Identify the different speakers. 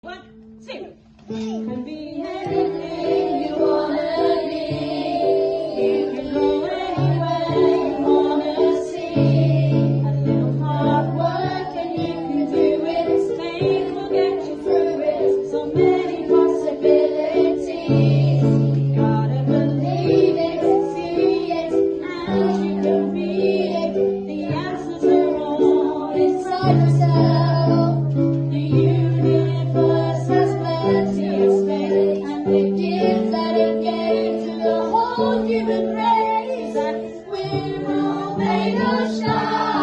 Speaker 1: 1, 2.
Speaker 2: Can be anything you wanna be. You can go anywhere you wanna see. A little hard work and you can do it. Faith will get you through it. So many possibilities. You gotta believe it, see it, and you can be it. The answers are all inside yourself. The universe has plenty of space, and the gift that it gave to the whole human race, and we're all made of shine.